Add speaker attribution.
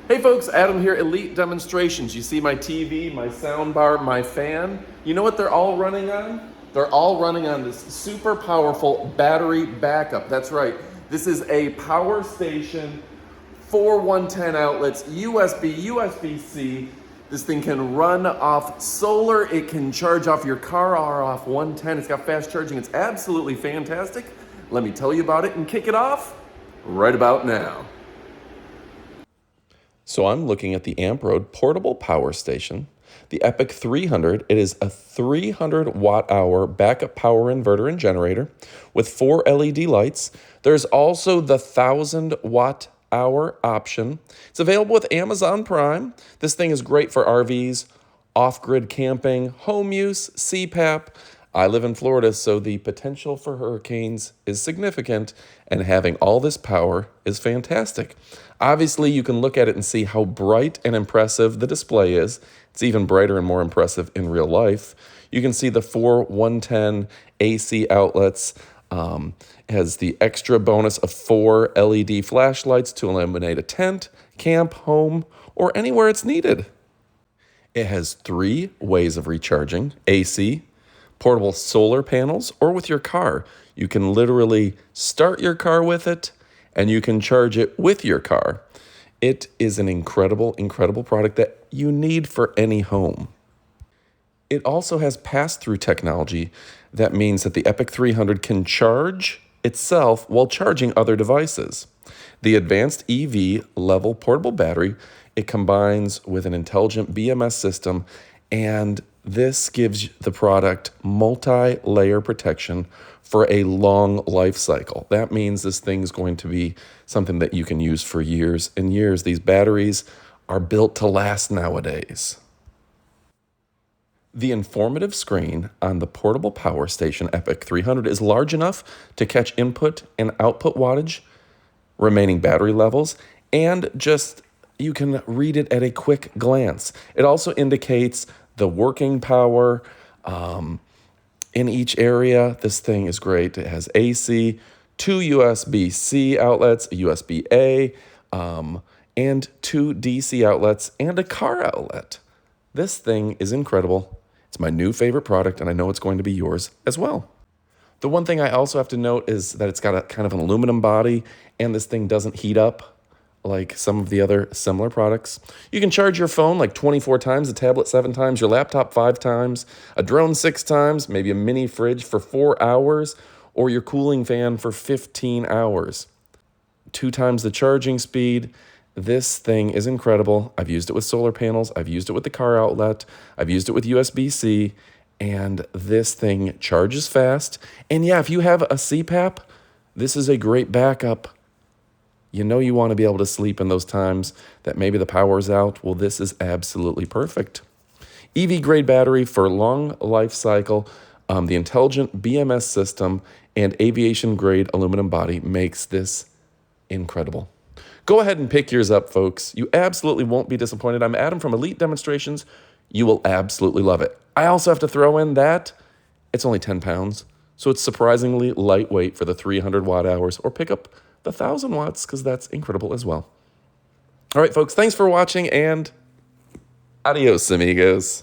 Speaker 1: Hey folks, Adam here, Elite Demonstrations. You see my TV, my soundbar, my fan. You know what they're all running on? They're all running on this super powerful battery backup. That's right. This is a power station, 110 outlets, USB, USB-C. This thing can run off solar. It can charge off your car or off 110. It's got fast charging. It's absolutely fantastic. Let me tell you about it and kick it off right about now. So I'm looking at the AMPROAD portable power station, the Epic 300. It is a 300 watt hour backup power inverter and generator with 4 LED lights. There's also the 1000 watt hour option. It's available with Amazon Prime. This thing is great for RVs, off-grid camping, home use, CPAP. I live in Florida, so the potential for hurricanes is significant, and having all this power is fantastic. Obviously, you can look at it and see how bright and impressive the display is. It's even brighter and more impressive in real life. You can see the 4 110 AC outlets. It has the extra bonus of 4 LED flashlights to illuminate a tent, camp, home, or anywhere it's needed. It has 3 ways of recharging: AC, portable solar panels, or with your car. You can literally start your car with it, and you can charge it with your car. It is an incredible, incredible product that you need for any home. It also has pass-through technology. That means that the Epic 300 can charge itself while charging other devices. The advanced EV level portable battery, it combines with an intelligent BMS system, and this gives the product multi-layer protection for a long life cycle. That means this thing's going to be something that you can use for years and years. These batteries are built to last nowadays. The informative screen on the portable power station Epic 300 is large enough to catch input and output wattage, remaining battery levels, and just you can read it at a quick glance. It also indicates the working power in each area. This thing is great. It has AC, 2 USB-C outlets, a USB-A, and 2 DC outlets, and a car outlet. This thing is incredible. It's my new favorite product, and I know it's going to be yours as well. The one thing I also have to note is that it's got a kind of an aluminum body, and this thing doesn't heat up like some of the other similar products. You can charge your phone like 24 times, a tablet 7 times, your laptop 5 times, a drone 6 times, maybe a mini fridge for 4 hours, or your cooling fan for 15 hours. 2 times the charging speed. This thing is incredible. I've used it with solar panels. I've used it with the car outlet. I've used it with USB-C, and this thing charges fast. And yeah, if you have a CPAP, this is a great backup. You know you want to be able to sleep in those times that maybe the power's out. Well, this is absolutely perfect. EV-grade battery for long life cycle, the intelligent BMS system, and aviation-grade aluminum body makes this incredible. Go ahead and pick yours up, folks. You absolutely won't be disappointed. I'm Adam from Elite Demonstrations. You will absolutely love it. I also have to throw in that it's only 10 pounds, so it's surprisingly lightweight for the 300 watt hours, or pick up the 1000 watts, because that's incredible as well. All right, folks, thanks for watching, and adios, amigos.